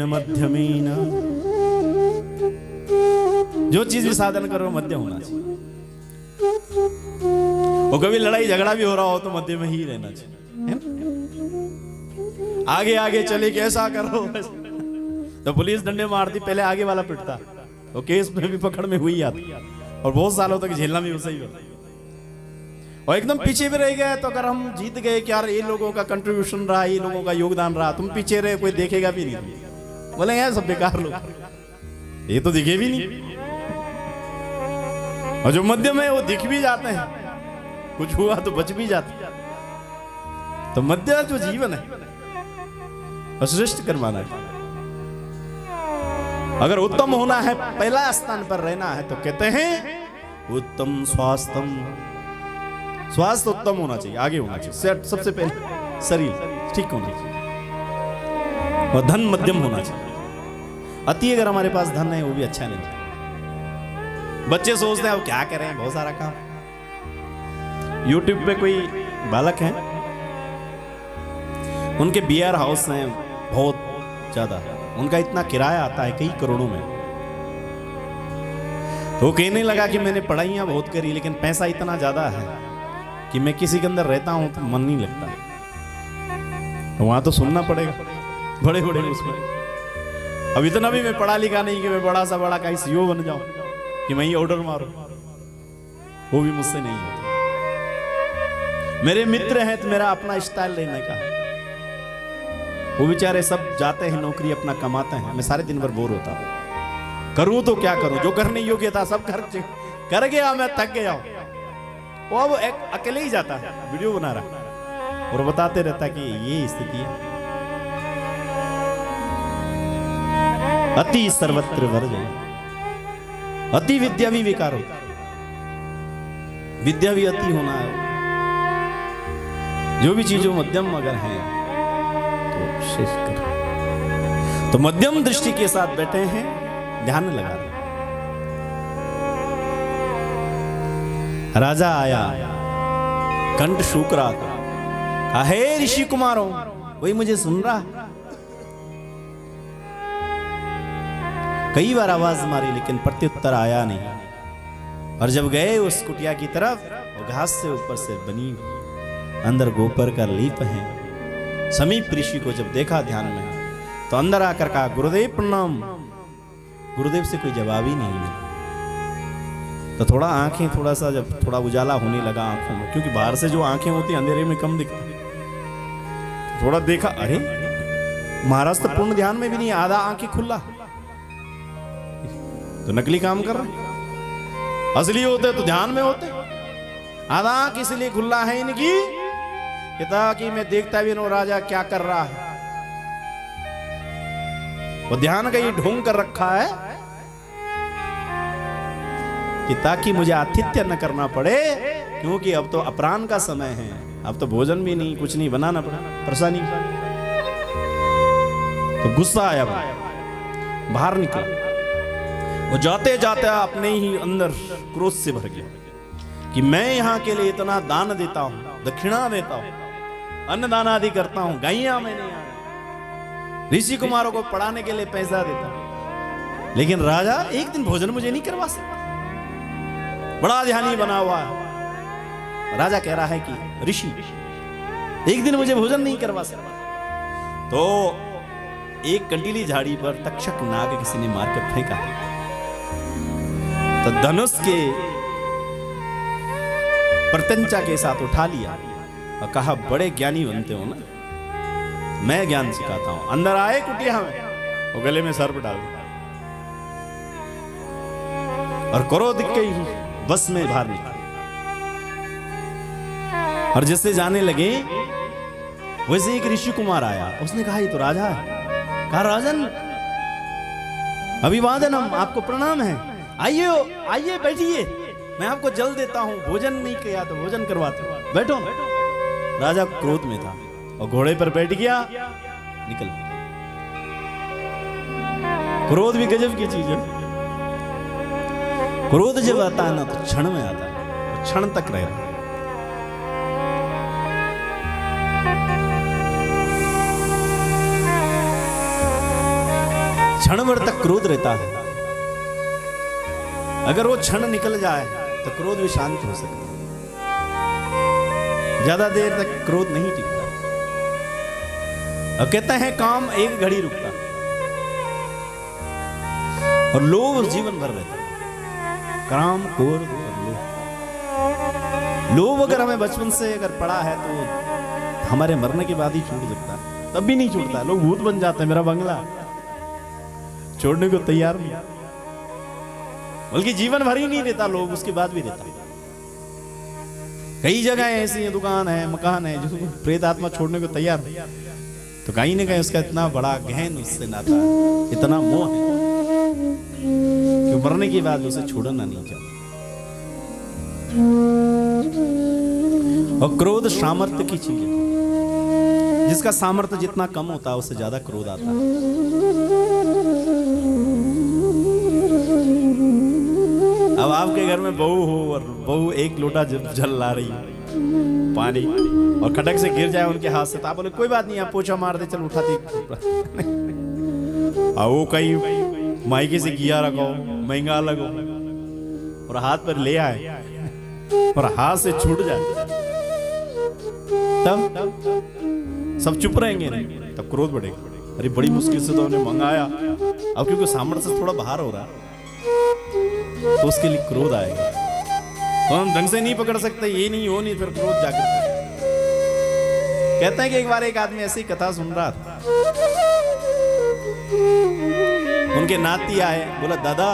मध्यमेन। जो चीज भी साधन करो मध्य होना चाहिए। और कभी लड़ाई झगड़ा भी हो रहा हो तो मध्य में ही रहना चाहिए। आगे आगे चले कैसा करो तो पुलिस डंडे मारती, पहले आगे वाला पिटता, तो केस में भी पकड़ में हुई आती और बहुत सालों तक झेलना भी वैसा ही होता। और एकदम पीछे भी रह गए तो अगर हम जीत गए कि यार ये लोगों का कंट्रीब्यूशन रहा, ये लोगों का योगदान रहा, तुम पीछे रहे कोई देखेगा भी नहीं, बोले यार सब बेकार लोग, ये तो दिखे भी नहीं। और जो मध्यम है वो दिख भी जाते हैं, कुछ हुआ तो बच भी जाते। तो मध्य जो जीवन है श्रेष्ठ करवाना है। अगर उत्तम होना है, पहला स्थान पर रहना है, तो कहते हैं उत्तम स्वास्थ्य। स्वास्थ्य उत्तम होना चाहिए, आगे होना चाहिए, सबसे पहले शरीर ठीक होना चाहिए। और धन मध्यम होना चाहिए। अति अगर हमारे पास धन है वो भी अच्छा नहीं। बच्चे सोचते हैं अब क्या करें, बहुत सारा काम। यूट्यूब पे कोई बालक है, उनके बियर हाउस हैं बहुत ज्यादा, उनका इतना किराया आता है कई करोड़ों में। तो कहने लगा कि मैंने पढ़ाइयां बहुत करी लेकिन पैसा इतना ज्यादा है कि मैं किसी के अंदर रहता हूं तो मन नहीं लगता। तो वहां तो सुनना पड़ेगा बड़े बड़े उसमें। अब इतना भी मैं पढ़ा लिखा नहीं कि मैं बड़ा सा बड़ा कहीं सीईओ बन जाऊं कि मैं ही ऑर्डर मारूं, वो भी मुझसे नहीं होता। मेरे मित्र हैं तो मेरा अपना स्टाइल लेने का, वो बेचारे सब जाते हैं नौकरी अपना कमाते हैं, मैं सारे दिन भर बोर होता हूं। करूं तो क्या करूं, जो करने योग्य था सब कर गया, मैं थक गया। वो अब अकेले ही जाता है, वीडियो बना रहा और बताते रहता कि ये स्थिति है। अति सर्वत्र वर्ज, अति विद्या भी बेकार होता, विद्या भी अति होना है। जो भी चीजों मध्यम अगर है तो श्रेष्ठ कर। तो मध्यम दृष्टि के साथ बैठे हैं, ध्यान लगा रहे। राजा आया, कंठ सूख रहा था, हे ऋषि कुमारों, कोई मुझे सुन रहा? कई बार आवाज मारी लेकिन प्रत्युत्तर आया नहीं। और जब गए उस कुटिया की तरफ, वो घास से ऊपर से बनी, अंदर गोबर का लीप है। समीप ऋषि को जब देखा ध्यान में, तो अंदर आकर कहा गुरुदेव प्रणाम। गुरुदेव से कोई जवाब ही नहीं मिला। तो थोड़ा आंखें, थोड़ा सा जब थोड़ा उजाला होने लगा आंखों में, क्योंकि बाहर से जो आंखें होती अंधेरे में कम दिखती, थोड़ा देखा, अरे महाराज तो पूर्ण ध्यान में भी नहीं, आधा आंखें खुला, तो नकली काम कर रहे। असली होते तो ध्यान में होते। आधा आंख इसलिए खुला है इनकी कि मैं देखता भी नो राजा क्या कर रहा है। वो ध्यान का ये ढोंग कर रखा है कि ताकि मुझे आतिथ्य न करना पड़े, क्योंकि अब तो अपराह्न का समय है, अब तो भोजन भी नहीं, कुछ नहीं बनाना पड़ा, परेशानी। तो गुस्सा आया, बाहर निकला। वो जाते जाते अपने ही अंदर क्रोध से भर गया कि मैं यहाँ के लिए इतना दान देता हूँ, दक्षिणा देता हूँ, अन्नदान आदि करता हूँ, गाइयां मैंने ऋषि कुमारों को पढ़ाने के लिए पैसा देता हूँ, लेकिन राजा एक दिन भोजन मुझे नहीं करवा सकता। बड़ा ध्यानी बना हुआ है। राजा कह रहा है कि ऋषि एक दिन मुझे भोजन नहीं करवा सकता। तो एक कंटीली झाड़ी पर तक्षक नाग किसी ने मार कर फेंका, तो धनुष के प्रत्यंचा के साथ उठा लिया और कहा बड़े ज्ञानी बनते हो ना, मैं ज्ञान सिखाता हूं। अंदर आए कुटिया में, वो गले में सर्प डाल दिया और क्रोध के ही बस में बाहर निकले। और जैसे जाने लगे वैसे एक ऋषि कुमार आया, उसने कहा ये तो राजा है। कहा राजन अभिवादनम, आपको प्रणाम है, आइए आइए बैठिए, मैं आपको जल देता हूं, भोजन नहीं किया तो भोजन करवाता हूं, बैठो। राजा क्रोध में था और घोड़े पर बैठ गया, निकल। क्रोध भी गजब की चीज है। क्रोध जब आता है ना तो क्षण में आता है, क्षण तक रहता है। क्षण भर तक क्रोध रहता है, अगर वो क्षण निकल जाए तो क्रोध भी शांत हो सकता है। ज्यादा देर तक क्रोध नहीं टिकता। अब कहते हैं काम एक घड़ी रुकता और लोभ जीवन भर रहता है। काम, क्रोध और लोभ। लोभ अगर हमें बचपन से अगर पड़ा है तो हमारे मरने के बाद ही छूट सकता है, तब भी नहीं छूटता। लोग भूत बन जाते हैं, मेरा बंगला छोड़ने को तैयार नहीं, बल्कि जीवन भर ही नहीं रहता लोग, उसके बाद भी रहता। कई जगह ऐसी है, दुकान है, मकान है, जो प्रेत आत्मा छोड़ने को तैयार है, तो कहीं ना कहीं उसका इतना बड़ा गहन उससे नाता है, इतना मोह है कि मरने के बाद उसे छोड़ना नहीं चाहता। और क्रोध सामर्थ्य की चीज है, जिसका सामर्थ्य जितना कम होता है उससे ज्यादा क्रोध आता है। अब आपके घर में बहू हो और बहू एक लोटा जल ला रही है पानी और खटक से गिर जाए उनके हाथ से, तो आप बोले कोई बात नहीं, आप पोछा मार दे, चल उठाती। वो कहीं मायके से किया रखो, महंगा लगो और हाथ पर ले आए और हाथ से छूट जाए, तब सब चुप रहेंगे नहीं, तब क्रोध बढ़ेगा। अरे बड़ी मुश्किल से तो उन्हें मंगाया, अब क्योंकि सामर्थ्य से थोड़ा बाहर हो रहा तो उसके लिए क्रोध आएगा। तो हम ढंग से नहीं पकड़ सकते, ये नहीं हो नहीं, फिर क्रोध जाकर कहते हैं कि एक बार एक आदमी ऐसी कथा सुन रहा था, उनके नाती आए, बोला दादा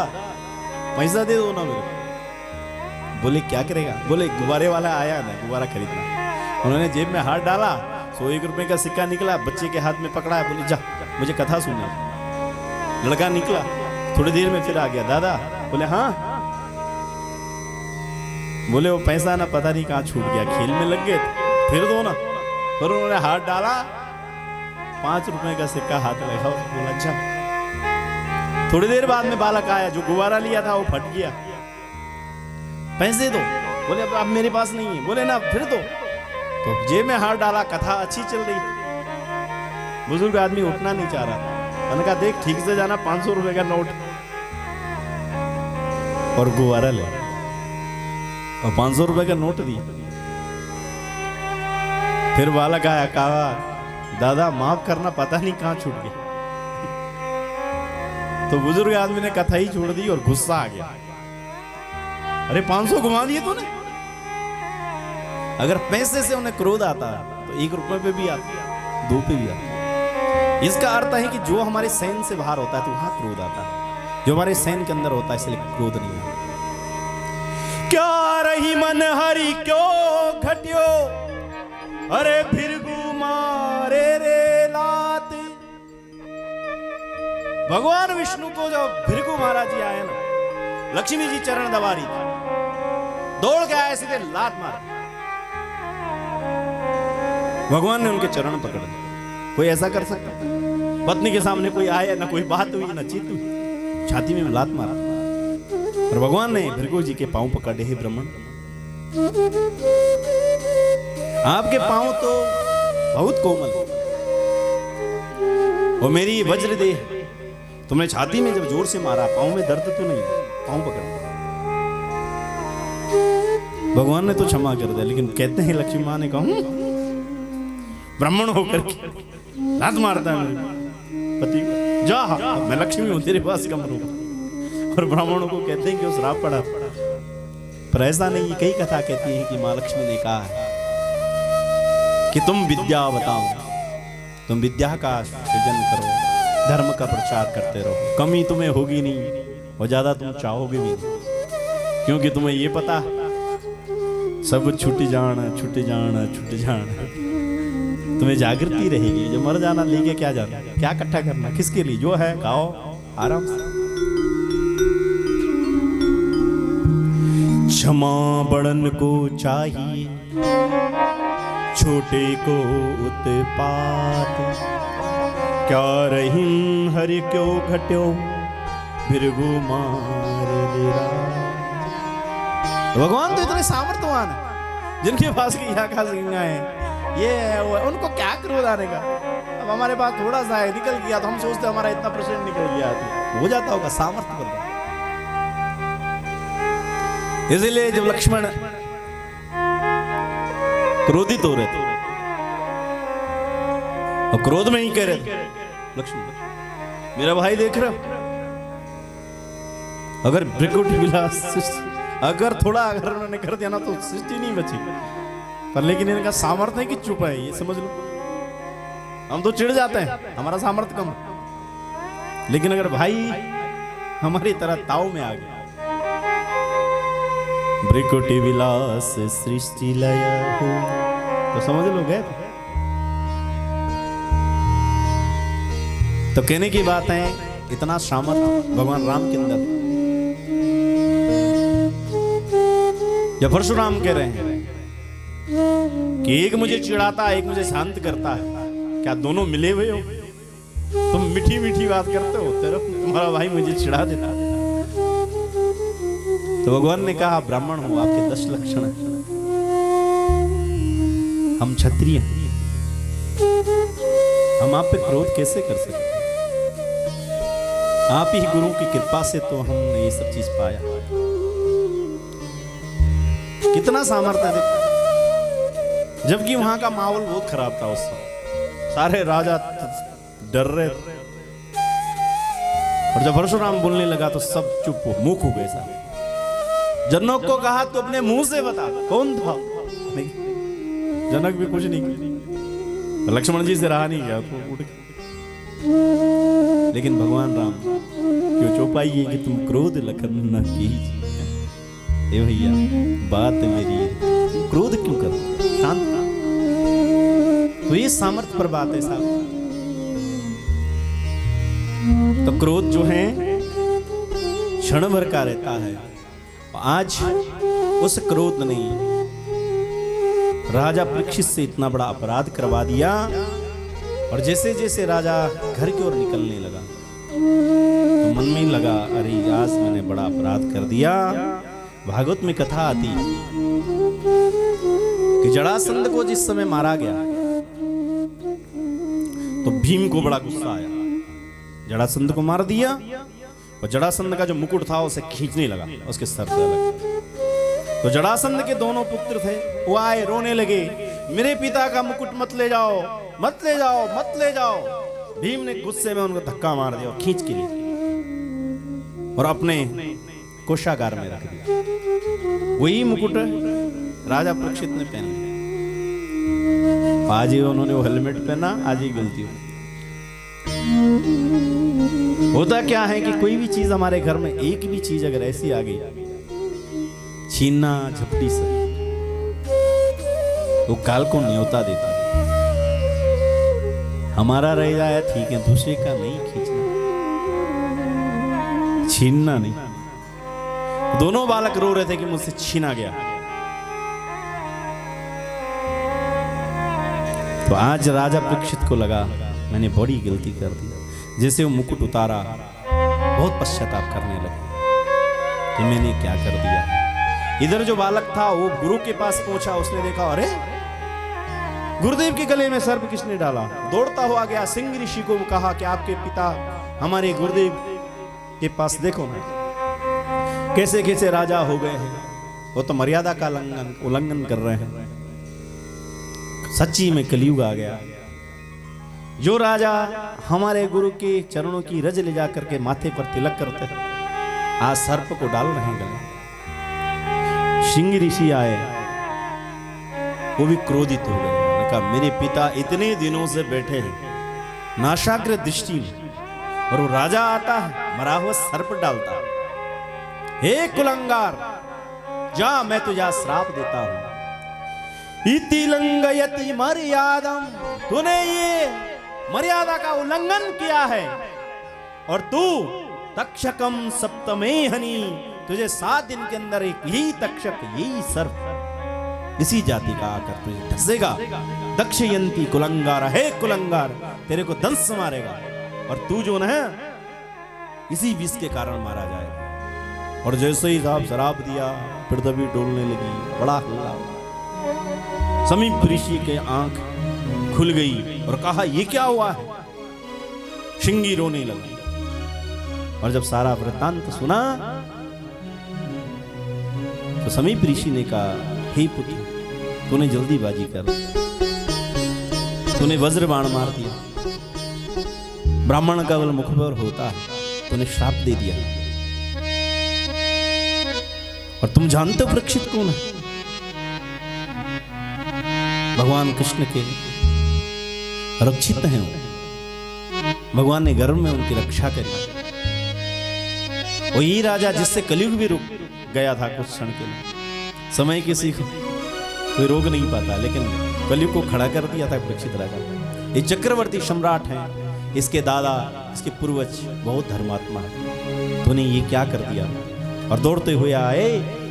पैसा दे दो ना मेरे को। बोले क्या करेगा? बोले गुब्बारे वाला आया ना, गुब्बारा खरीदना। उन्होंने जेब में हाथ डाला, 101 रुपए का सिक्का निकला, बच्चे के हाथ में पकड़ा। बोले जा मुझे कथा सुनना। लड़का निकला, थोड़ी देर में फिर आ गया, दादा। बोले हाँ। बोले वो पैसा ना पता नहीं कहाँ छूट गया, खेल में लग गए, फिर दो ना। फिर उन्होंने हाथ डाला, 5 रुपए का सिक्का हाथ लगा, बोला अच्छा। थोड़ी देर बाद में बालक आया, जो गुब्बारा लिया था वो फट गया, पैसे दो। बोले अब मेरे पास नहीं है। बोले ना फिर दो। तो जेब में हाथ डाला, कथा अच्छी चल रही। बुजुर्ग आदमी उठना नहीं चाह रहा था, मैंने कहा देख ठीक से जाना, 500 रुपए का नोट और गुब्बारा ले, और 500 रुपए का नोट दिया। फिर बालक आया, कहा दादा माफ करना, पता नहीं कहां छूट गया। तो बुजुर्ग आदमी ने कथा ही छोड़ दी और गुस्सा आ गया, अरे 500 घुमा दिए तूने। अगर पैसे से उन्हें क्रोध आता है तो 1 रुपए पे भी आता है, 2 पे भी आता है। इसका अर्थ है कि जो हमारे सहन से बाहर होता है तो वहां क्रोध आता है, जो हमारे सहन के अंदर होता है इसलिए क्रोध नहीं आता। क्या रही मन हरि क्यों घटियो, अरे फिर मारे रे लात। भगवान विष्णु को जब भृगु महाराज जी आए ना, लक्ष्मी जी चरण दबा रही थी, दौड़ के आए, सीधे लात मार। भगवान ने उनके चरण पकड़ लिए। कोई ऐसा कर सकता? पत्नी के सामने कोई आया, ना कोई बात हुई, ना चीत हुई, छाती में लात मारा। और भगवान ने भृगु जी के पांव पकड़े। हे ब्राह्मण, आपके पांव तो बहुत कोमल, और मेरी वज्र देह, तुमने छाती में जब जोर से मारा, पांव में दर्द तो नहीं, पांव पकड़। भगवान ने तो क्षमा कर दिया, लेकिन कहते हैं लक्ष्मी मां ने कहा ब्राह्मण होकर के लात मारता है मेरे पति को, जा मैं लक्ष्मी हूं, तेरे पास कम रहूंगा। और ब्राह्मणों को कहते हैं कि वो श्राप पड़ा, पर ऐसा नहीं। कई कथा कहती है कि मां लक्ष्मी ने कहा है कि तुम विद्या बताओ, तुम विद्या का सृजन करो, धर्म का प्रचार करते रहो, कमी तुम्हें होगी नहीं और ज्यादा तुम चाहोगे भी नहीं, क्योंकि तुम्हें ये पता सब छूट जाना, छूट जाना, छूट जाना। तुम्हें जागृति रहेगी, जो मर जाना लेके क्या जाना, क्या इकट्ठा करना, किसके लिए? जो है खाओ आराम से। क्षमा बड़न को चाहिए, छोटे को उत्पात। क्या रहीम हरि क्यों घट्यो, भृगु मार लेरा। भगवान तो इतने सामर्थ्यवान है, जिनके पास की यहाँ का सिंगा है, ये है वो है। उनको क्या क्रोध आने का? अब हमारे पास थोड़ा सा है, निकल गया तो हम सोचते हमारा इतना परसेंट निकल गया तो हो जाता होगा, सामर्थ्य बनता। इसलिए जब लक्ष्मण क्रोधित हो रहे थे और क्रोध में ही कह रहे थे, लक्ष्मण मेरा भाई देख रहे हो, अगर भृकुटी विलास अगर थोड़ा अगर उन्होंने कर दिया ना तो सृष्टि नहीं बची। पर लेकिन इनका सामर्थ्य कि चुप है, ये समझ लो। हम तो चिढ़ जाते हैं, हमारा सामर्थ्य कम, लेकिन अगर भाई हमारी तरह ताव में आ गया, भृकुटी विलास सृष्टि लय हो, तो समझ लो गए। तो कहने की बात है, इतना सामर्थ्य भगवान राम के अंदर। जब परशुराम कह रहे हैं कि एक मुझे चिढ़ाता है, एक मुझे शांत करता है, क्या दोनों मिले हुए हो? तुम मीठी मीठी बात करते हो, तरफ तुम्हारा भाई मुझे चिढ़ा देता है। तो भगवान ने कहा, ब्राह्मण हो, आपके 10 लक्षण हैं, हम क्षत्रिय हैं, हम आप पे क्रोध कैसे कर सकते? आप ही गुरु की कृपा से तो हमने ये सब चीज पाया। कितना सामर्थ्य है। जबकि वहां का माहौल बहुत खराब था उस समय, सारे राजा डर रहे थे। और जब परशुराम बोलने लगा तो सब चुप हो, मूक हो गए सारे। जनक को कहा तो अपने मुंह से बता कौन था। नहीं, जनक भी कुछ नहीं, तो लक्ष्मण जी से रहा नहीं गया तो उठ गया। लेकिन भगवान राम क्यों चौपाई है कि तुम क्रोध लखन न कीजिए। ए भैया बात मेरी है, क्रोध क्यों कर, शांत। तो ये सामर्थ्य पर बात है साहब। तो क्रोध जो है क्षण भर का रहता है। आज उस क्रोध ने राजा परीक्षित से इतना बड़ा अपराध करवा दिया। और जैसे जैसे राजा घर की ओर निकलने लगा तो मन में लगा, अरे आज मैंने बड़ा अपराध कर दिया। भागवत में कथा आती कि जरासंध को जिस समय मारा गया तो भीम को बड़ा गुस्सा आया। जरासंध को मार दिया और जरासंध का जो मुकुट था उसे खींचने लगा उसके सर से अलग। तो जरासंध के दोनों पुत्र थे, वो आए रोने लगे, मेरे पिता का मुकुट मत ले जाओ, मत ले जाओ, मत ले जाओ। भीम ने गुस्से में उनको धक्का मार दिया और खींच के लिए और अपने कोषागार में रख दिया। वही मुकुट राजा परीक्षित ने पहन लिया। आज ही उन्होंने वो हेलमेट पहना, आज ही गलती हो। होता क्या है कि कोई भी चीज हमारे घर में, एक भी चीज अगर ऐसी आ गई छीनना झपटी से, वो काल को न्योता देता है। हमारा रह जाए ठीक है, दूसरे का नहीं खींचना, छीनना नहीं। दोनों बालक रो रहे थे कि मुझसे छीना गया। तो आज राजा परीक्षित को लगा मैंने बड़ी गलती कर दी। जैसे वो मुकुट उतारा बहुत पश्चाताप करने लगे कि मैंने क्या कर दिया। इधर जो बालक था वो गुरु के पास पहुंचा, उसने देखा अरे गुरुदेव के गले में सर्प किसने डाला। दौड़ता हुआ गया, सिंह ऋषि को कहा कि आपके पिता हमारे गुरुदेव के पास देखो ना कैसे कैसे राजा हो गए हैं, वो तो मर्यादा का उल्लंघन कर रहे हैं। सच्ची में कलयुग आ गया। जो राजा हमारे गुरु के चरणों की रज ले जाकर के माथे पर तिलक करते हैं, आज सर्प को डाल रहे हैं गले। सिंह ऋषि आए, वो भी क्रोधित हो गए। कहा मेरे पिता इतने दिनों से बैठे हैं नाशाग्र दृष्टि में, और वो राजा आता है मरा हुआ सर्प डालता है। हे कुलंगार, जा मैं तुझे श्राप देता हूं। इति लंघयति मर्यादम, तूने ये मर्यादा का उल्लंघन किया है। और तू तक्षकम सप्तमे हनि, तुझे 7 दिन के अंदर एक यही तक्षक, यही सर्प इसी जाति का आकर तुझे ढसेगा। दक्षयंती कुलंगार, हे कुलंगार, तेरे को दंश मारेगा और तू जो है इसी विष के कारण मारा जाएगा। और जैसे ही साहब शराब दिया, पृथ्वी डोलने लगी, बड़ा हल्ला। समीप ऋषि के आंख खुल गई और कहा ये क्या हुआ है। शिंगी रोने लगा और जब सारा वृत्तांत सुना तो समीप ऋषि ने कहा हे पुत्र, तूने जल्दीबाजी कर, तूने वज्र बाण मार दिया, ब्राह्मण का बल मुख पर होता है, तूने श्राप दे दिया। और तुम जानते हो परीक्षित कौन है? भगवान कृष्ण के रक्षित हैं वो। भगवान ने गर्भ में उनकी रक्षा करी। वही राजा जिससे कलयुग भी रुक गया था कुछ क्षण के लिए। समय किसी को कोई रोक नहीं पाता, लेकिन कलयुग को खड़ा कर दिया था परीक्षित राजा। ये चक्रवर्ती सम्राट हैं, इसके दादा, इसके पूर्वज बहुत धर्मात्मा है, तूने ये क्या कर दिया? और दौड़ते हुए आए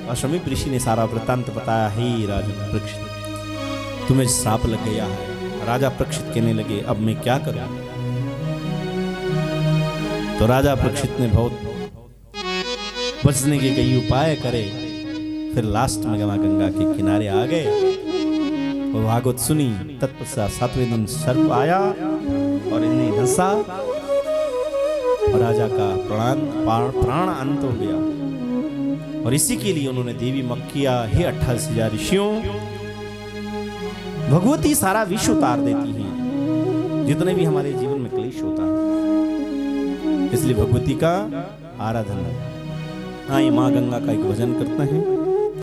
और समीप ऋषि ने सारा वृत्तांत बताया। हे राजा परीक्षित, तुम्हें श्राप लग गया है। राजा परीक्षित कहने लगे अब मैं क्या करूं? तो राजा परीक्षित ने बहुत बचने के कई उपाय करे, फिर लास्ट में गंगा के किनारे आ गए और भागवत सुनी। तत्पश्चात 7वें दिन सर्प आया और इन्हें डसा और राजा का प्राण अंत हो गया। और इसी के लिए उन्होंने देवी मक्किया, हे 28,000 ऋषियों, भगवती सारा विश्व उतार देती हैं जितने भी हमारे जीवन में क्लेश होता है, इसलिए भगवती का आराधना। हाँ, ये माँ गंगा का एक भजन करते हैं।